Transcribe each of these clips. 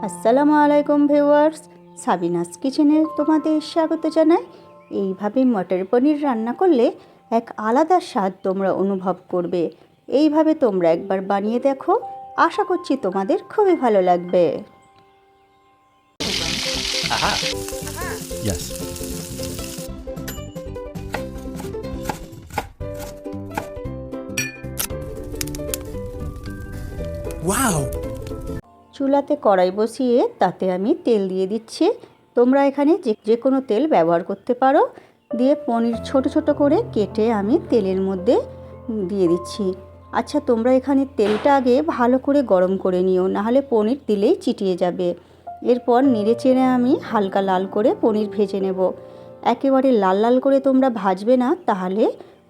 আসসালামু আলাইকুম viewers, Sabinus কিচেনে তোমাদের স্বাগত জানাই। এইভাবে মটর পনির রান্না করলে এক আলাদা স্বাদ তোমরা অনুভব করবে। এইভাবে তোমরা একবার বানিয়ে দেখো, আশা করছি তোমাদের খুবই ভালো লাগবে। Yes. Wow! চুলাতে কড়াই বসিয়ে তাতে আমি তেল দিয়ে দিচ্ছি। তোমরা এখানে যে কোনো তেল ব্যবহার করতে পারো। দিয়ে পনির ছোট ছোট করে কেটে আমি তেলের মধ্যে দিয়ে দিচ্ছি। আচ্ছা, তোমরা এখানে তেলটা আগে ভালো করে গরম করে নিও, নাহলে পনির দিলেই চিটিয়ে যাবে। এরপর নেড়ে চেড়ে আমি হালকা লাল করে পনির ভেজে নেব। একেবারে লাল লাল করে তোমরা ভাজবে না, তাহলে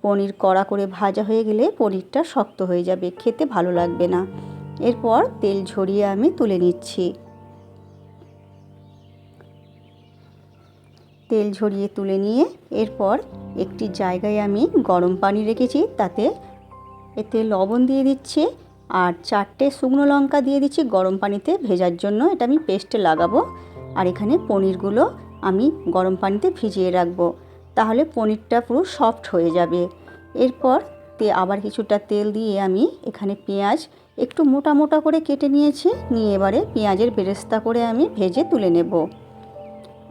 পনির কড়া করে ভাজা হয়ে গেলে পনিরটা শক্ত হয়ে যাবে, খেতে ভালো লাগবে না। এরপর তেল ঝরিয়ে আমি তুলে নিচ্ছি। তেল ঝরিয়ে তুলে নিয়ে এরপর একটি জায়গায় আমি গরম পানি রেখেছি, এতে লবণ দিয়ে দিচ্ছি আর 4টে শুকনো লঙ্কা দিয়ে দিচ্ছি গরম পানিতে ভেজার জন্য। এটা আমি পেস্টে লাগাবো। আর এখানে পনিরগুলো আমি গরম পানিতে ভিজিয়ে রাখবো, তাহলে পনিরটা পুরো সফট হয়ে যাবে। এরপর আবার কিছুটা তেল দিয়ে আমি এখানে পেঁয়াজ একটু মোটা মোটা করে কেটে নিয়েছি। নিয়ে এবারে পেঁয়াজের বেরেস্তা করে আমি ভেজে তুলে নেব।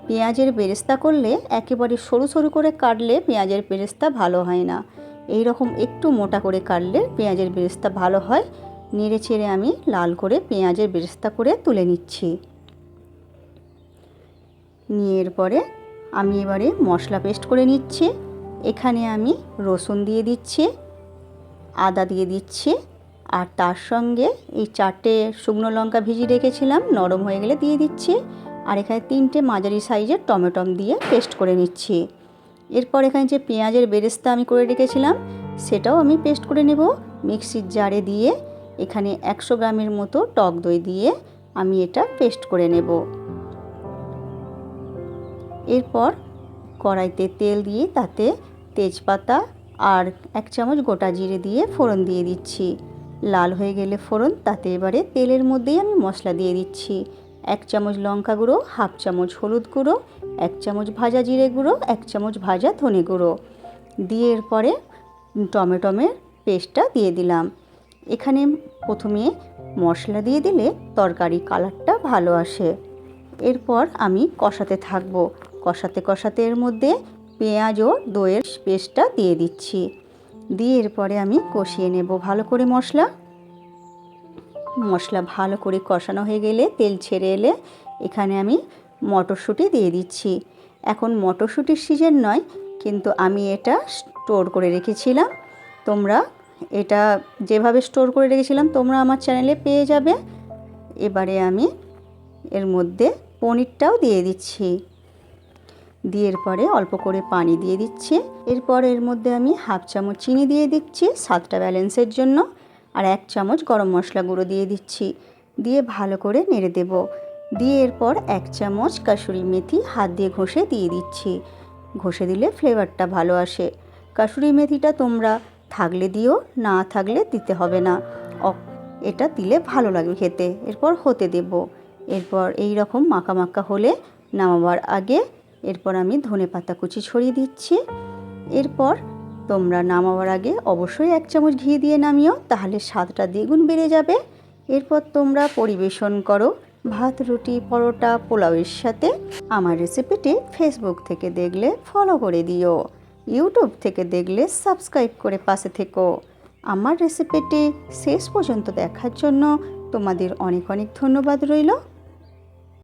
পেঁয়াজের বেরেস্তা করলে একেবারে সরু সরু করে কাটলে পেঁয়াজের বেরেস্তা ভালো হয় না। এই রকম একটু মোটা করে কাটলে পেঁয়াজের বেরেস্তা ভালো হয়। নেড়ে চেড়ে আমি লাল করে পেঁয়াজের বেরেস্তা করে তুলে নিচ্ছি। নিয়ে এরপরে আমি এবারে মশলা পেস্ট করে নিচ্ছি। এখানে আমি রসুন দিয়ে দিচ্ছি, আদা দিয়ে দিচ্ছি, আর তার সঙ্গে এই 4টে শুকনো লঙ্কা ভিজিয়ে রেখেছিলাম, নরম হয়ে গেলে দিয়ে দিচ্ছি। আর এখানে 3টে মাঝারি সাইজের টমেটো দিয়ে পেস্ট করে নিচ্ছি। এরপর এখানে যে পেঁয়াজের বেরেস্তা আমি করে রেখেছিলাম সেটাও আমি পেস্ট করে নেব মিক্সির জারে দিয়ে। এখানে 100 গ্রামের মতো টক দই দিয়ে আমি এটা পেস্ট করে নেব। এরপর কড়াইতে তেল দিয়ে তাতে তেজপাতা আর 1 চামচ গোটা জিরে দিয়ে ফোড়ন দিয়ে দিচ্ছি। লাল হয়ে গেলে ফোড়ন, তাতে এবারে তেলের মধ্যেই আমি মশলা দিয়ে দিচ্ছি। 1 চামচ লঙ্কা গুঁড়ো, 1/2 চামচ হলুদ গুঁড়ো, 1 চামচ ভাজা জিরে গুঁড়ো, 1 চামচ ভাজা ধনে গুঁড়ো দিয়ে এরপরে টমেটোর পেস্টটা দিয়ে দিলাম। এখানে প্রথমে মশলা দিয়ে দিলে তরকারি কালারটা ভালো আসে। এরপর আমি কষাতে থাকবো। কষাতে কষাতে এর মধ্যে পেঁয়াজ ও দইয়ের পেস্টটা দিয়ে দিচ্ছি। দিয়ে এরপরে আমি কষিয়ে নেব ভালো করে। মশলা ভালো করে কষানো হয়ে গেলে তেল ছেড়ে এলে এখানে আমি মটরশুঁটি দিয়ে দিচ্ছি। এখন মটরশুঁটির সিজন নয়, কিন্তু আমি এটা স্টোর করে রেখেছিলাম। তোমরা এটা যেভাবে স্টোর করে রেখেছিলাম তোমরা আমার চ্যানেলে পেয়ে যাবে। এবারে আমি এর মধ্যে পনিরটাও দিয়ে দিচ্ছি। দিয়ে এরপরে অল্প করে পানি দিয়ে দিচ্ছি। এরপর এর মধ্যে আমি 1/2 চামচ চিনি দিয়ে দিচ্ছি স্বাদটা ব্যালেন্সের জন্য। আর 1 চামচ গরম মশলা গুঁড়ো দিয়ে দিচ্ছি। দিয়ে ভালো করে নেড়ে দেব। দিয়ে এরপর 1 চামচ কাসুরি মেথি হাত দিয়ে ঘষে দিয়ে দিচ্ছি। ঘষে দিলে ফ্লেভারটা ভালো আসে। কাসুরি মেথিটা তোমরা থাকলে দিও, না থাকলে দিতে হবে না। এটা দিলে ভালো লাগবে খেতে। এরপর হতে দেব। এরপর এই রকম মাখা মাখা হলে নামাবার আগে এরপর আমি ধনেপাতা কুচি ছড়িয়ে দিচ্ছি। এরপর তোমরা নামাবার আগে অবশ্যই 1 চামচ ঘি দিয়ে নামিও, তাহলে স্বাদটা দ্বিগুণ বেড়ে যাবে। এরপর তোমরা পরিবেশন করো ভাত, রুটি, পরোটা, পোলাওয়ের সাথে। আমার রেসিপিটি ফেসবুক থেকে দেখলে ফলো করে দিও, ইউটিউব থেকে দেখলে সাবস্ক্রাইব করে পাশে থেকো। আমার রেসিপিটি শেষ পর্যন্ত দেখার জন্য তোমাদের অনেক অনেক ধন্যবাদ রইল।